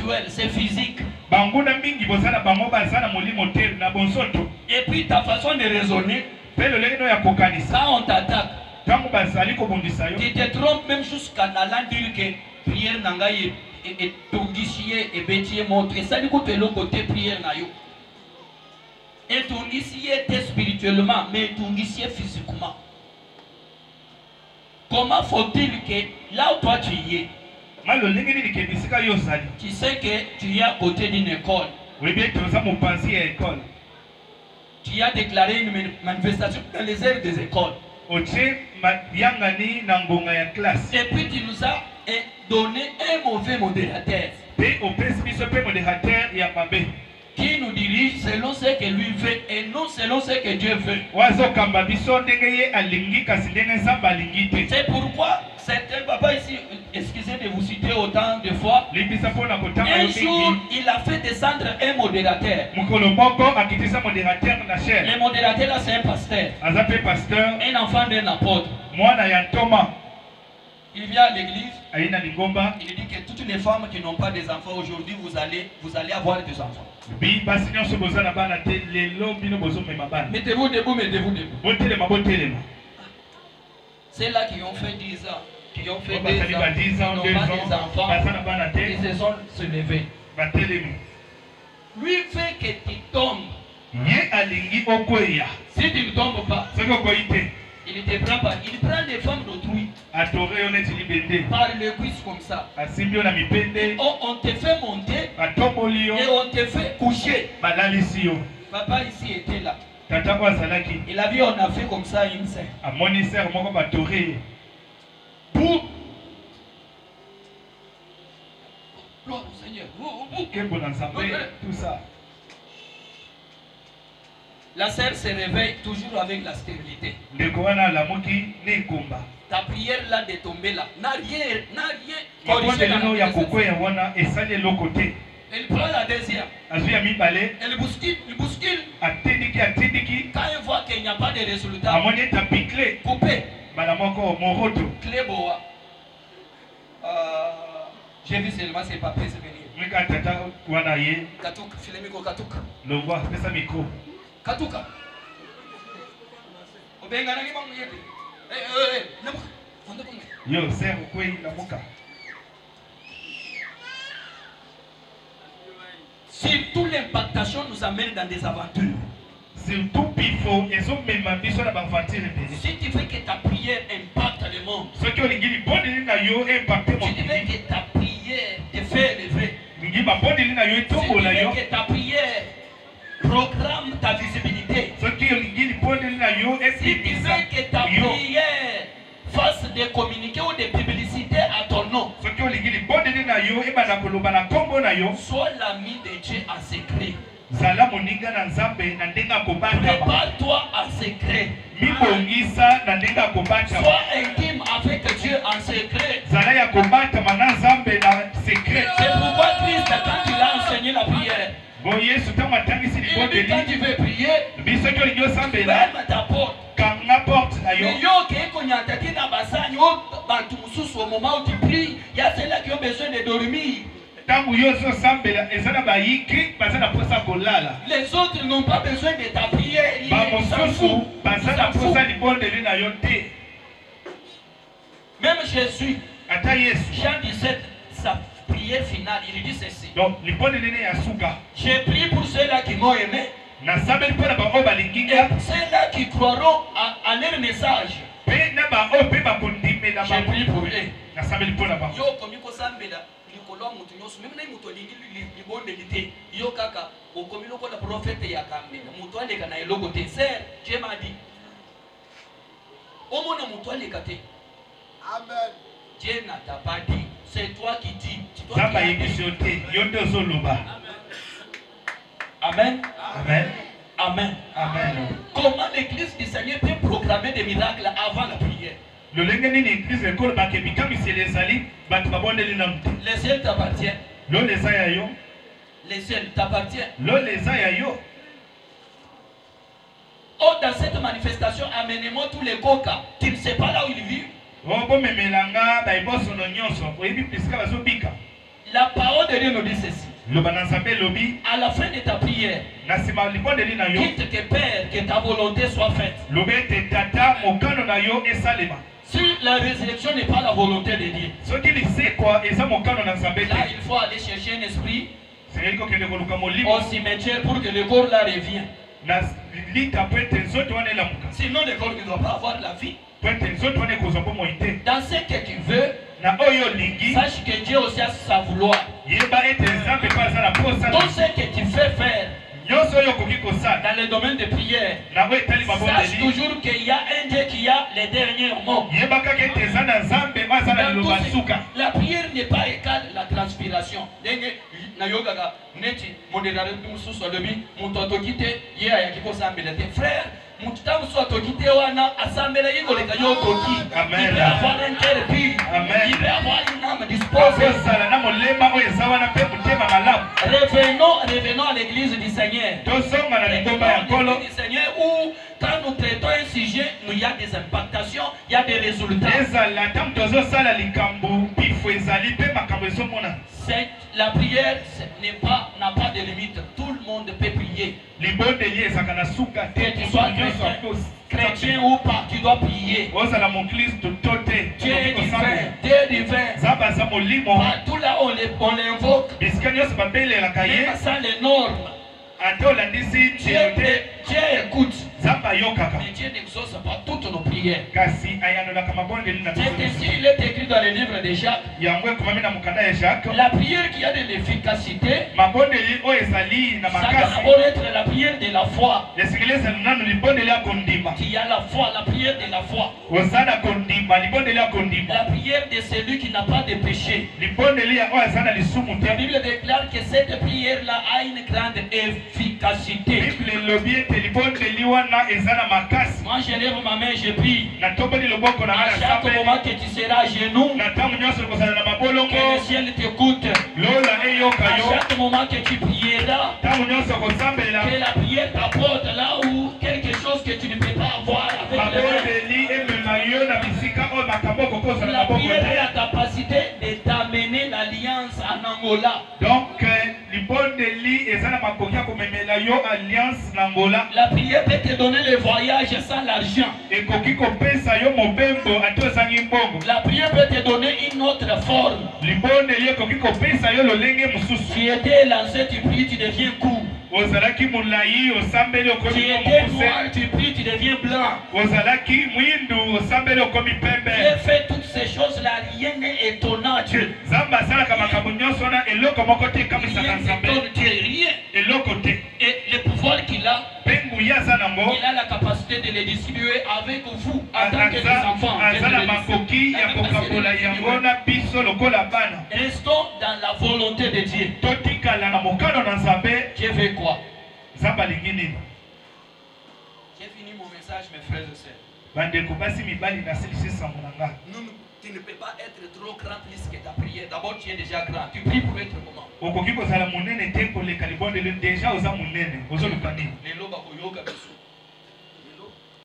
spirituel, c'est physique. Et puis ta façon de raisonner, quand on t'attaque, tu te trompes même jusqu'à allant dire que prière nangaye et tongisie et bétier montre. Et ça dit que l'autre côté prière nayo. Et tongisie était spirituellement, mais tongisie physiquement. Comment faut-il que là où toi tu y es, tu sais que tu es à côté d'une école. Tu as déclaré une manifestation dans les aires des écoles. Et puis tu nous as donné un mauvais modérateur qui nous dirige selon ce que lui veut et non selon ce que Dieu veut. C'est pourquoi certains papas ici, excusez de vous citer autant de fois, un jour il a fait descendre un modérateur. Le modérateur là c'est un pasteur, un enfant d'un apôtre. Il vient à l'église, il dit que toutes les femmes qui n'ont pas des enfants aujourd'hui, vous allez avoir des enfants. Mettez-vous debout, mettez-vous debout. C'est là qui ont fait 10 ans, qui ont fait 10 ans, qui n'ont pas des enfants, ils se sont levés. Lui fait que tu tombes. Si tu ne tombes pas, il te prend pas. Il prend les femmes d'autrui par le cuisse comme ça. On te fait monter et on te fait coucher. Papa ici était là. Il a vu on a fait comme ça une scène. Boum. Gloire au Seigneur. Tout ça. La sœur se réveille toujours avec la stérilité. Ta prière là de tomber là n'a rien. Elle prend la deuxième. Elle bouscule. Quand elle voit qu'il n'y a pas de résultat, coupé. Clé boa. J'ai vu seulement ses papiers se venir. Katuka, filemiko katuka. Le voix, fais ça micro. Katuka. Yo, c'est quoi la moka? Surtout l'impactation nous amène dans des aventures. Surtout pifo, ils ont même besoin d'aventure. Si tu veux que ta prière impacte le monde, ce qui est dit bon de impacter mon. Si tu veux que ta prière te fait lever, si tu veux que ta prière programme ta visibilité, ce qui est dit bon de si tu veux que ta prière fasse des communiqués ou des publicités à ton nom, ce qui est dit bon de sois l'ami de Dieu en secret. Prépare-toi en secret. Sois intime avec Dieu en secret. C'est pourquoi Christ, quand il a enseigné la prière, il dit quand tu veux prier, ferme ta porte. Mais au moment où tu pries, il y a ceux-là qui ont besoin de dormir. Les autres n'ont pas besoin de ta prière. Ils s'en foutent. Même Jésus, Jean 17, sa prière finale, il dit ceci. J'ai prié pour ceux-là qui m'ont aimé. Et ceux-là qui croiront à leur message. J'ai prié pour eux. Même na muto lingi libonde lité yo kaka okomilo ko la prophète ya kambe muto aleka na eloko te sœur Dieu m'a dit omona muto aleka te. Amen. Dieu n'a pas dit, c'est toi qui dis. Amen. Amen. Amen. Amen. Comment l'église du Seigneur peut proclamer des miracles avant la prière? Le ciel t'appartient. Le ciel t'appartient. Oh, dans cette manifestation, amenez-moi tous les coca. Tu ne sais pas là où ils vivent. La parole de Dieu nous dit ceci. À la fin de ta prière, quitte que Père, que ta volonté soit faite. Si la résurrection n'est pas la volonté de Dieu, là il faut aller chercher un esprit au cimetière pour que le corps là revienne. Sinon le corps ne doit pas avoir la vie. Dans ce que tu veux, sache que Dieu aussi a sa vouloir. Tout ce que tu fais faire dans le domaine de prière, sache toujours qu'il y a un Dieu qui a les derniers mots. La prière n'est pas égale à la transpiration. Frère, il peut avoir un cœur pur, il peut avoir une âme disposée. Revenons à l'église du Seigneur. L'église du Seigneur où quand nous traitons un sujet, il y a des impactations, il y a des résultats. La prière n'a pas de limite. Tout le monde peut prier. Que tu sois chrétien ou pas, tu dois prier. Dieu est divin. Partout là on l'invoque. Même sans les normes. Dieu écoute. Mais Dieu n'exauce pas toutes nos prières. C'est ainsi il est écrit dans le livre de Jacques. La prière qui a de l'efficacité, ça doit d'abord être la prière de la foi. Qui a la foi, la prière de la foi. La prière de celui qui n'a pas de péché. La Bible déclare que cette prière-là a une grande efficacité. Moi je lève ma main, je prie. À chaque moment que tu seras à genoux, que le ciel t'écoute. À chaque moment que tu prieras, que la prière t'apporte là où quelque chose que tu ne peux pas avoir avec les mains. La prière a la capacité de t'amener l'alliance en Angola. Donc, la prière peut te donner le voyage sans l'argent. La prière peut te donner une autre forme. Tu étais lancé, tu pries, tu deviens court. Tu étais noir, tu pries, tu deviens blanc. Dieu fait toutes ces choses-là, rien n'est étonnant à Dieu. Rien n'étonne Dieu, rien. Et le pouvoir qu'il a, il a la capacité de les distribuer avec vous en tant que des enfants. Restons dans la volonté de Dieu. Dieu veut quoi? J'ai fini mon message, mes frères et sœurs. Tu ne peux pas être trop grand plus que ta prière. D'abord, tu es déjà grand. Tu pries pour être comment? Les loba koyoka biso.